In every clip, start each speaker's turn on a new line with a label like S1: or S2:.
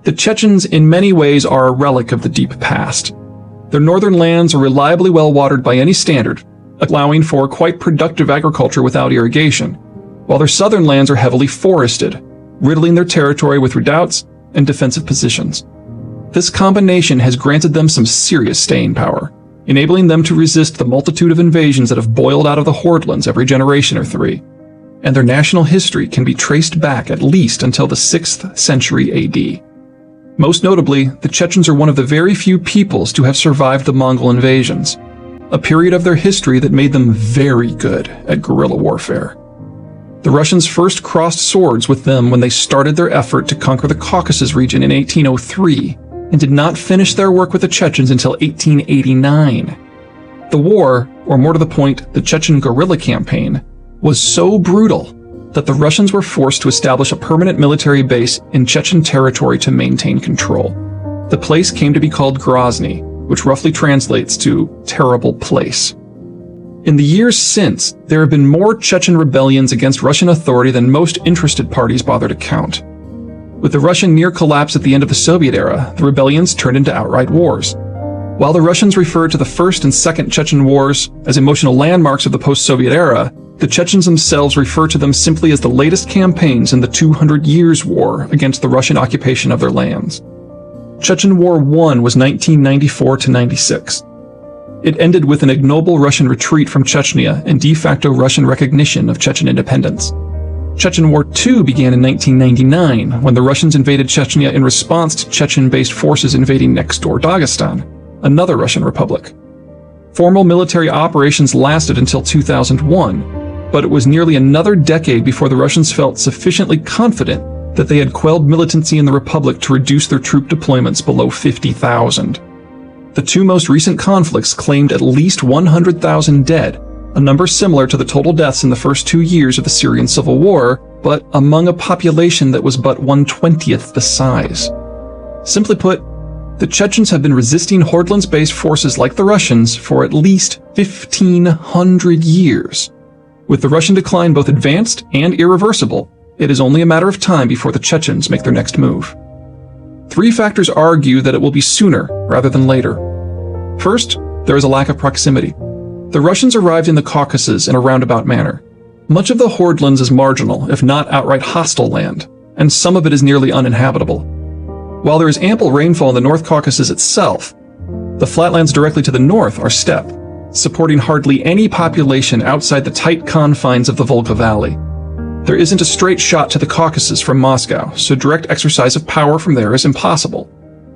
S1: The Chechens in many ways are a relic of the deep past. Their northern lands are reliably well watered by any standard, allowing for quite productive agriculture without irrigation, while their southern lands are heavily forested, riddling their territory with redoubts and defensive positions. This combination has granted them some serious staying power, enabling them to resist the multitude of invasions that have boiled out of the Hordelands every generation or three, and their national history can be traced back at least until the 6th century AD. Most notably, the Chechens are one of the very few peoples to have survived the Mongol invasions, a period of their history that made them very good at guerrilla warfare. The Russians first crossed swords with them when they started their effort to conquer the Caucasus region in 1803, and did not finish their work with the Chechens until 1889. The war, or more to the point, the Chechen guerrilla campaign, was so brutal that the Russians were forced to establish a permanent military base in Chechen territory to maintain control. The place came to be called Grozny, which roughly translates to terrible place. In the years since, there have been more Chechen rebellions against Russian authority than most interested parties bother to count. With the Russian near collapse at the end of the Soviet era, the rebellions turned into outright wars. While the Russians referred to the First and Second Chechen Wars as emotional landmarks of the post-Soviet era, the Chechens themselves refer to them simply as the latest campaigns in the 200 Years' War against the Russian occupation of their lands. Chechen War I was 1994-96. It ended with an ignoble Russian retreat from Chechnya and de facto Russian recognition of Chechen independence. Chechen War II began in 1999, when the Russians invaded Chechnya in response to Chechen-based forces invading next-door Dagestan, another Russian republic. Formal military operations lasted until 2001, but it was nearly another decade before the Russians felt sufficiently confident that they had quelled militancy in the republic to reduce their troop deployments below 50,000. The two most recent conflicts claimed at least 100,000 dead, a number similar to the total deaths in the first 2 years of the Syrian civil war, but among a population that was but 1/20th the size. Simply put, the Chechens have been resisting Hordelands-based forces like the Russians for at least 1,500 years. With the Russian decline both advanced and irreversible, it is only a matter of time before the Chechens make their next move. 3 factors argue that it will be sooner rather than later. First, there is a lack of proximity. The Russians arrived in the Caucasus in a roundabout manner. Much of the Hordelands is marginal, if not outright hostile land, and some of it is nearly uninhabitable. While there is ample rainfall in the North Caucasus itself, the flatlands directly to the north are steppe, supporting hardly any population outside the tight confines of the Volga Valley. There isn't a straight shot to the Caucasus from Moscow, so direct exercise of power from there is impossible.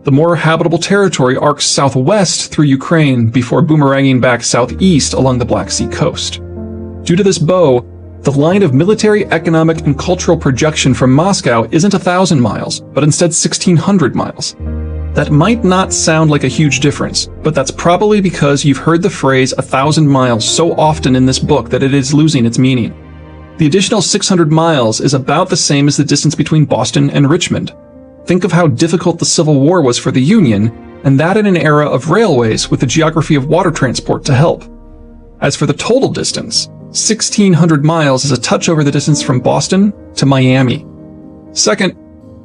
S1: The more habitable territory arcs southwest through Ukraine before boomeranging back southeast along the Black Sea coast. Due to this bow, the line of military, economic, and cultural projection from Moscow isn't 1,000 miles, but instead 1,600 miles. That might not sound like a huge difference, but that's probably because you've heard the phrase 1,000 miles so often in this book that it is losing its meaning. The additional 600 miles is about the same as the distance between Boston and Richmond. Think of how difficult the Civil War was for the Union, and that in an era of railways with the geography of water transport to help. As for the total distance, 1,600 miles is a touch over the distance from Boston to Miami. Second,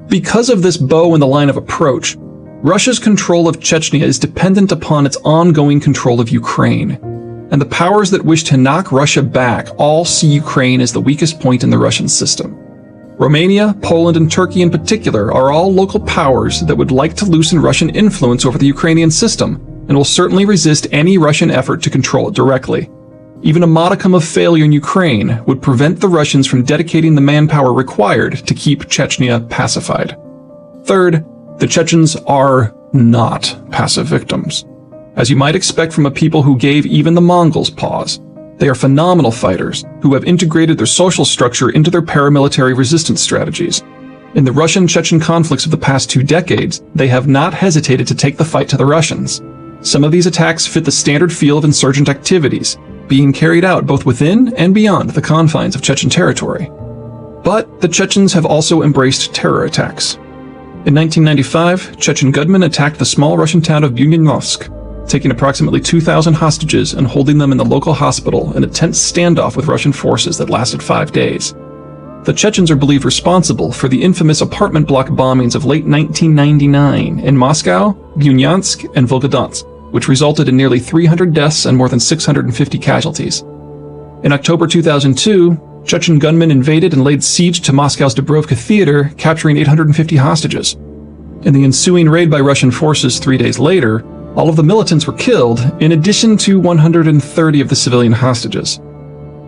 S1: because of this bow in the line of approach, Russia's control of Chechnya is dependent upon its ongoing control of Ukraine, and the powers that wish to knock Russia back all see Ukraine as the weakest point in the Russian system. Romania, Poland, and Turkey in particular are all local powers that would like to loosen Russian influence over the Ukrainian system, and will certainly resist any Russian effort to control it directly. Even a modicum of failure in Ukraine would prevent the Russians from dedicating the manpower required to keep Chechnya pacified. Third, the Chechens are not passive victims. As you might expect from a people who gave even the Mongols pause, they are phenomenal fighters who have integrated their social structure into their paramilitary resistance strategies. In the Russian-Chechen conflicts of the past 2 decades, they have not hesitated to take the fight to the Russians. Some of these attacks fit the standard field of insurgent activities, being carried out both within and beyond the confines of Chechen territory. But the Chechens have also embraced terror attacks. In 1995, Chechen gunmen attacked the small Russian town of Budyonnovsk, taking approximately 2,000 hostages and holding them in the local hospital in a tense standoff with Russian forces that lasted 5 days. The Chechens are believed responsible for the infamous apartment block bombings of late 1999 in Moscow, Bunyansk, and Volgodonsk, which resulted in nearly 300 deaths and more than 650 casualties. In October 2002, Chechen gunmen invaded and laid siege to Moscow's Dubrovka Theater, capturing 850 hostages. In the ensuing raid by Russian forces 3 days later, all of the militants were killed, in addition to 130 of the civilian hostages.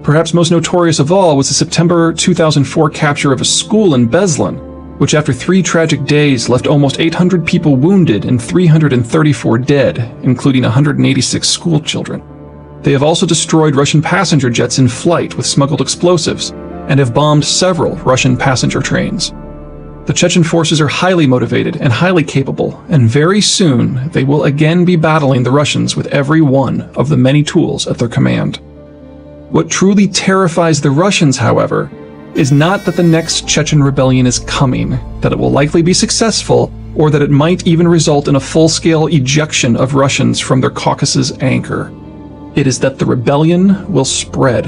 S1: Perhaps most notorious of all was the September 2004 capture of a school in Beslan, which after 3 tragic days left almost 800 people wounded and 334 dead, including 186 school children. They have also destroyed Russian passenger jets in flight with smuggled explosives, and have bombed several Russian passenger trains. The Chechen forces are highly motivated and highly capable, and very soon they will again be battling the Russians with every one of the many tools at their command. What truly terrifies the Russians, however, is not that the next Chechen rebellion is coming, that it will likely be successful, or that it might even result in a full-scale ejection of Russians from their Caucasus anchor. It is that the rebellion will spread.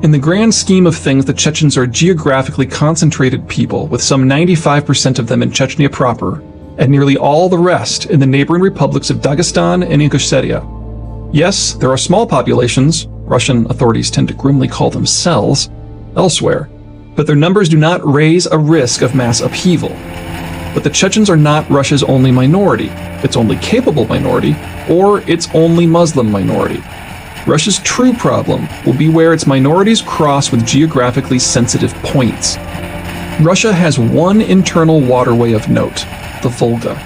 S1: In the grand scheme of things, the Chechens are a geographically concentrated people, with some 95% of them in Chechnya proper, and nearly all the rest in the neighboring republics of Dagestan and Ingushetia. Yes, there are small populations, Russian authorities tend to grimly call them cells, elsewhere, but their numbers do not raise a risk of mass upheaval. But the Chechens are not Russia's only minority, its only capable minority, or its only Muslim minority. Russia's true problem will be where its minorities cross with geographically sensitive points. Russia has one internal waterway of note, the Volga.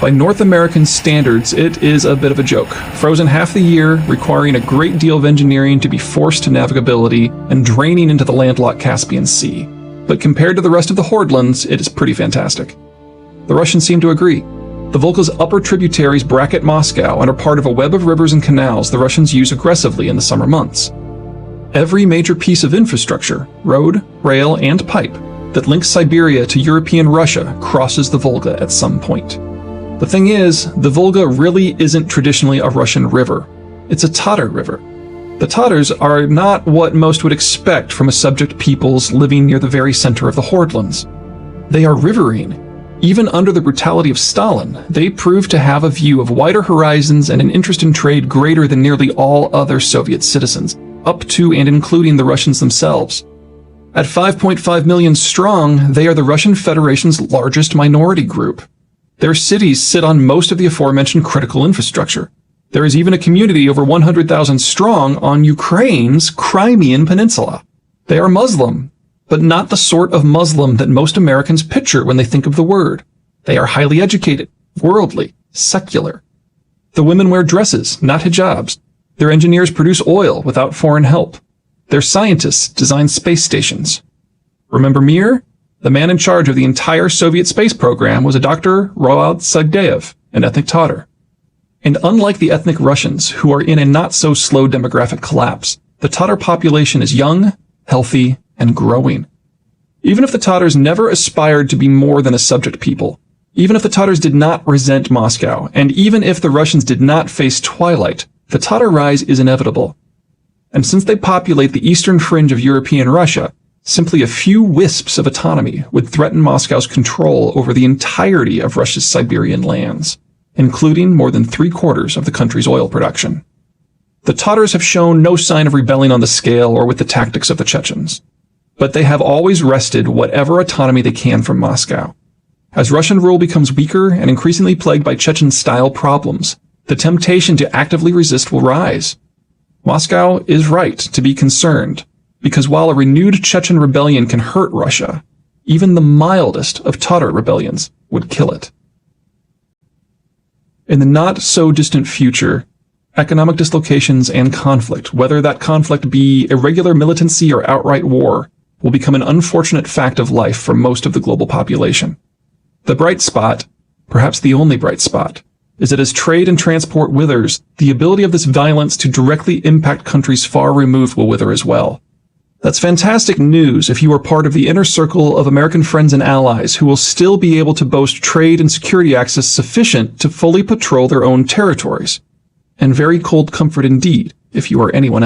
S1: By North American standards, it is a bit of a joke, frozen half the year, requiring a great deal of engineering to be forced to navigability, and draining into the landlocked Caspian Sea. But compared to the rest of the Hordelands, it is pretty fantastic. The Russians seem to agree. The Volga's upper tributaries bracket Moscow and are part of a web of rivers and canals the Russians use aggressively in the summer months. Every major piece of infrastructure, road, rail, and pipe, that links Siberia to European Russia crosses the Volga at some point. The thing is, the Volga really isn't traditionally a Russian river. It's a Tatar river. The Tatars are not what most would expect from a subject peoples living near the very center of the Hordelands. They are riverine. Even under the brutality of Stalin, they proved to have a view of wider horizons and an interest in trade greater than nearly all other Soviet citizens, up to and including the Russians themselves. At 5.5 million strong, they are the Russian Federation's largest minority group. Their cities sit on most of the aforementioned critical infrastructure. There is even a community over 100,000 strong on Ukraine's Crimean Peninsula. They are Muslim, but not the sort of Muslim that most Americans picture when they think of the word. They are highly educated, worldly, secular. The women wear dresses, not hijabs. Their engineers produce oil without foreign help. Their scientists design space stations. Remember Mir? The man in charge of the entire Soviet space program was a Dr. Roald Sagdayev, an ethnic Tatar. And unlike the ethnic Russians, who are in a not-so-slow demographic collapse, the Tatar population is young, healthy, and growing. Even if the Tatars never aspired to be more than a subject people, even if the Tatars did not resent Moscow, and even if the Russians did not face twilight, the Tatar rise is inevitable. And since they populate the eastern fringe of European Russia, simply a few wisps of autonomy would threaten Moscow's control over the entirety of Russia's Siberian lands, including more than 3/4 of the country's oil production. The Tatars have shown no sign of rebelling on the scale or with the tactics of the Chechens, but they have always wrested whatever autonomy they can from Moscow. As Russian rule becomes weaker and increasingly plagued by Chechen-style problems, the temptation to actively resist will rise. Moscow is right to be concerned, because while a renewed Chechen rebellion can hurt Russia, even the mildest of Tatar rebellions would kill it. In the not-so-distant future, economic dislocations and conflict, whether that conflict be irregular militancy or outright war, will become an unfortunate fact of life for most of the global population. The bright spot, perhaps the only bright spot, is that as trade and transport withers, the ability of this violence to directly impact countries far removed will wither as well. That's fantastic news if you are part of the inner circle of American friends and allies who will still be able to boast trade and security access sufficient to fully patrol their own territories. And very cold comfort indeed if you are anyone else.